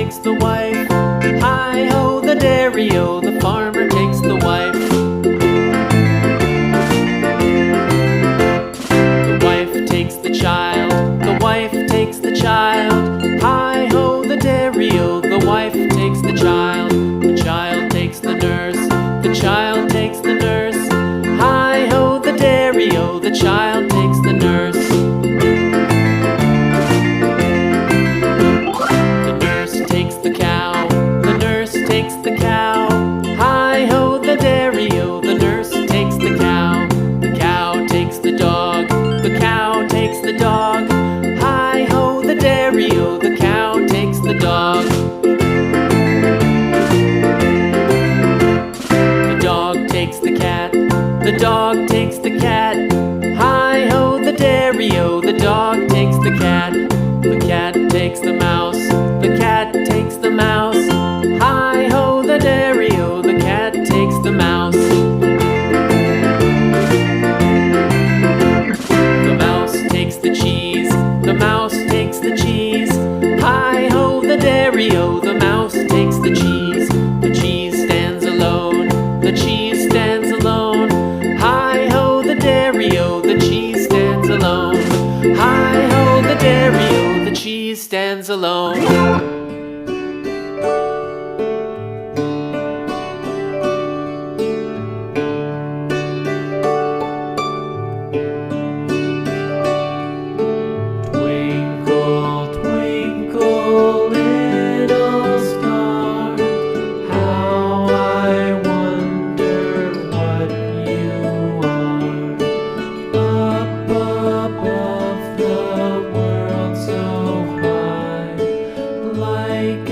takes the wife. Hi-ho, the dairy-o, the farmer takes the wife. The wife takes the child, the wife takes the child. Hi-ho, the dairy-o, the wife takes the child. The child takes the nurse, the child takes the nurse. Hi-ho, the dairy-o, the child takes the nurse. The nurse takes the cow, the nurse takes the cow. Hi-ho, the dairy-o, the nurse takes the cow. The cow takes the dog, the cow takes the dog. Hi-ho, the dairy-o, the cow takes the dog. The dog takes the cat, the dog takes the cat. Hi-ho, the dairy-o, the dog takes the cat. The cat takes the mouse, the cat takes the mouse. Hi-ho, the dairy-o, the cat takes the mouse. The mouse takes the cheese, the mouse takes the cheese. Hi-ho, the dairy-o, the mouse takes the cheese. The cheese stands alone, the cheese stands alone. Hi-ho, the dairy-o, the cheese stands alone. Hi-ho, the dairy-o, the cheese stands alone. Like